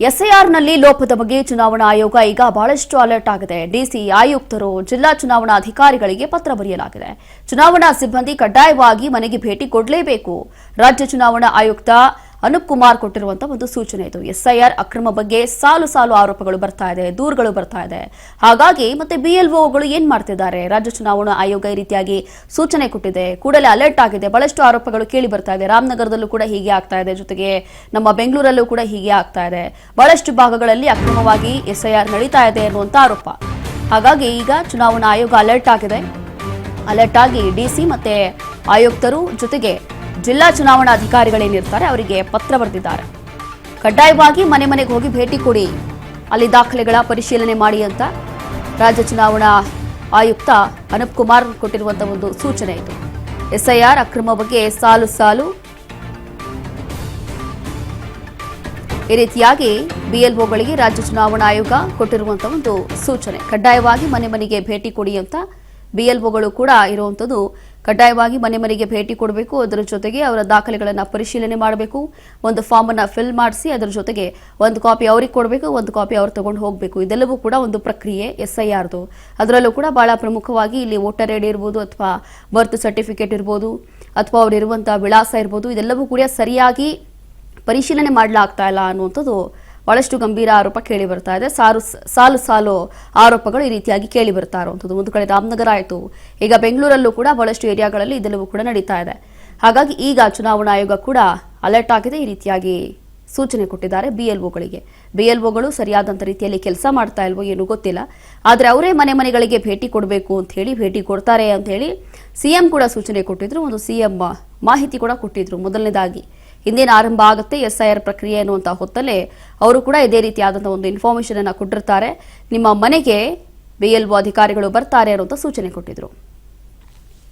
ಎಸ್ಐಆರ್ನಲ್ಲಿ ಲೋಪದ ಬಗ್ಗೆ ಚುನಾವಣಾ ಆಯೋಗ ಈಗ ಬಹಳಷ್ಟು ಅಲರ್ಟ್ ಆಗಿದೆ. ಡಿಸಿ ಆಯುಕ್ತರು ಜಿಲ್ಲಾ ಚುನಾವಣಾ ಅಧಿಕಾರಿಗಳಿಗೆ ಪತ್ರ ಬರೆಯಲಾಗಿದೆ. ಚುನಾವಣಾ ಸಿಬ್ಬಂದಿ ಕಡ್ಡಾಯವಾಗಿ ಮನೆಗೆ ಭೇಟಿ ಕೊಡಲೇಬೇಕು. ರಾಜ್ಯ ಚುನಾವಣಾ ಆಯುಕ್ತ ಅನೂಪ್ ಕುಮಾರ್ ಕೊಟ್ಟಿರುವಂತಹ ಒಂದು ಸೂಚನೆ ಇದು. ಎಸ್ಐಆರ್ ಅಕ್ರಮ ಬಗ್ಗೆ ಸಾಲು ಸಾಲು ಆರೋಪಗಳು ಬರ್ತಾ ಇದೆ, ದೂರುಗಳು ಬರ್ತಾ ಇದೆ. ಹಾಗಾಗಿ ಮತ್ತೆ ಬಿಎಲ್ಒಗಳು ಏನ್ ಮಾಡ್ತಿದ್ದಾರೆ? ರಾಜ್ಯ ಚುನಾವಣಾ ಆಯೋಗ ಈ ರೀತಿಯಾಗಿ ಸೂಚನೆ ಕೊಟ್ಟಿದೆ, ಕೂಡಲೇ ಅಲರ್ಟ್ ಆಗಿದೆ. ಬಹಳಷ್ಟು ಆರೋಪಗಳು ಕೇಳಿ ಬರ್ತಾ ಇದೆ. ರಾಮನಗರದಲ್ಲೂ ಕೂಡ ಹೀಗೆ ಆಗ್ತಾ ಇದೆ, ಜೊತೆಗೆ ನಮ್ಮ ಬೆಂಗಳೂರಲ್ಲೂ ಕೂಡ ಹೀಗೆ ಆಗ್ತಾ ಇದೆ. ಬಹಳಷ್ಟು ಭಾಗಗಳಲ್ಲಿ ಅಕ್ರಮವಾಗಿ ಎಸ್ಐಆರ್ ನಡೀತಾ ಇದೆ ಅನ್ನುವಂತ ಆರೋಪ. ಹಾಗಾಗಿ ಈಗ ಚುನಾವಣಾ ಆಯೋಗ ಅಲರ್ಟ್ ಆಗಿದೆ. ಅಲರ್ಟ್ ಆಗಿ ಡಿಸಿ ಮತ್ತೆ ಆಯುಕ್ತರು ಜೊತೆಗೆ ಜಿಲ್ಲಾ ಚುನಾವಣಾ ಅಧಿಕಾರಿಗಳೇನಿರ್ತಾರೆ ಅವರಿಗೆ ಪತ್ರ ಬರೆದಿದ್ದಾರೆ. ಕಡ್ಡಾಯವಾಗಿ ಮನೆ ಮನೆಗೆ ಹೋಗಿ ಭೇಟಿ ಕೊಡಿ, ಅಲ್ಲಿ ದಾಖಲೆಗಳ ಪರಿಶೀಲನೆ ಮಾಡಿ ಅಂತ ರಾಜ್ಯ ಚುನಾವಣಾ ಆಯುಕ್ತ ಅನೂಪ್ ಕುಮಾರ್ ಕೊಟ್ಟಿರುವಂತಹ ಒಂದು ಸೂಚನೆ ಇದು. ಎಸ್ಐಆರ್ ಅಕ್ರಮ ಬಗ್ಗೆ ಸಾಲು ಸಾಲು ಈ ರೀತಿಯಾಗಿ ಬಿಎಲ್ಒಗಳಿಗೆ ರಾಜ್ಯ ಚುನಾವಣಾ ಆಯೋಗ ಕೊಟ್ಟಿರುವಂತಹ ಒಂದು ಸೂಚನೆ. ಕಡ್ಡಾಯವಾಗಿ ಮನೆ ಮನೆಗೆ ಭೇಟಿ ಕೊಡಿ ಅಂತ ಬಿಎಲ್ಒಗಳು ಕೂಡ ಇರುವಂಥದ್ದು. ಕಡ್ಡಾಯವಾಗಿ ಮನೆ ಮನೆಗೆ ಭೇಟಿ ಕೊಡಬೇಕು. ಅದರ ಜೊತೆಗೆ ಅವರ ದಾಖಲೆಗಳನ್ನು ಪರಿಶೀಲನೆ ಮಾಡಬೇಕು. ಒಂದು ಫಾರ್ಮ್ ಅನ್ನ ಫಿಲ್ ಮಾಡಿಸಿ ಅದರ ಜೊತೆಗೆ ಒಂದು ಕಾಪಿ ಅವ್ರಿಗೆ ಕೊಡಬೇಕು, ಒಂದು ಕಾಪಿ ಅವ್ರು ತಗೊಂಡು ಹೋಗಬೇಕು. ಇದೆಲ್ಲವೂ ಕೂಡ ಒಂದು ಪ್ರಕ್ರಿಯೆ ಎಸ್ಐಆರ್ದು. ಅದರಲ್ಲೂ ಕೂಡ ಬಹಳ ಪ್ರಮುಖವಾಗಿ ಇಲ್ಲಿ ವೋಟರ್ ಐಡಿ ಇರ್ಬೋದು, ಅಥವಾ ಬರ್ತ್ ಸರ್ಟಿಫಿಕೇಟ್ ಇರ್ಬೋದು, ಅಥವಾ ಅವ್ರು ಇರುವಂತಹ ವಿಳಾಸ ಇರ್ಬೋದು, ಇದೆಲ್ಲವೂ ಕೂಡ ಸರಿಯಾಗಿ ಪರಿಶೀಲನೆ ಮಾಡಲಾಗ್ತಾ ಇಲ್ಲ ಅನ್ನುವಂಥದ್ದು ಬಹಳಷ್ಟು ಗಂಭೀರ ಆರೋಪ ಕೇಳಿ ಬರ್ತಾ ಇದೆ. ಸಾಲು ಸಾಲು ಆರೋಪಗಳು ಈ ರೀತಿಯಾಗಿ ಕೇಳಿ ಬರ್ತಾ ಇರುವಂಥದ್ದು. ಒಂದು ಕಡೆ ರಾಮನಗರ ಆಯಿತು, ಈಗ ಬೆಂಗಳೂರಲ್ಲೂ ಕೂಡ ಬಹಳಷ್ಟು ಏರಿಯಾಗಳಲ್ಲಿ ಇದೆಲ್ಲವೂ ಕೂಡ ನಡೀತಾ ಇದೆ. ಹಾಗಾಗಿ ಈಗ ಚುನಾವಣಾ ಆಯೋಗ ಕೂಡ ಅಲರ್ಟ್ ಆಗಿದೆ. ಈ ರೀತಿಯಾಗಿ ಸೂಚನೆ ಕೊಟ್ಟಿದ್ದಾರೆ ಬಿಎಲ್ಒಗಳಿಗೆ. ಬಿಎಲ್ಒಗಳು ಸರಿಯಾದಂಥ ರೀತಿಯಲ್ಲಿ ಕೆಲಸ ಮಾಡ್ತಾ ಇಲ್ವೋ ಏನೂ ಗೊತ್ತಿಲ್ಲ. ಆದರೆ ಅವರೇ ಮನೆ ಮನೆಗಳಿಗೆ ಭೇಟಿ ಕೊಡಬೇಕು ಅಂತ ಹೇಳಿ, ಭೇಟಿ ಕೊಡ್ತಾರೆ ಅಂತ ಹೇಳಿ ಸಿಎಂ ಕೂಡ ಸೂಚನೆ ಕೊಟ್ಟಿದ್ರು. ಒಂದು ಸಿಎಂ ಮಾಹಿತಿ ಕೂಡ ಕೊಟ್ಟಿದ್ರು. ಮೊದಲನೇದಾಗಿ ಇಂದೇನು ಆರಂಭ ಆಗುತ್ತೆ ಎಸ್ಐಆರ್ ಪ್ರಕ್ರಿಯೆ ಅನ್ನುವಂಥ ಹೊತ್ತಲ್ಲೇ ಅವರು ಕೂಡ ಇದೇ ರೀತಿಯಾದಂಥ ಒಂದು ಇನ್ಫಾರ್ಮೇಶನ್ ಅನ್ನು ಕೊಟ್ಟಿರ್ತಾರೆ. ನಿಮ್ಮ ಮನೆಗೆ ಬಿಎಲ್ಒ ಅಧಿಕಾರಿಗಳು ಬರ್ತಾರೆ ಅನ್ನುವಂಥ ಸೂಚನೆ ಕೊಟ್ಟಿದ್ರು.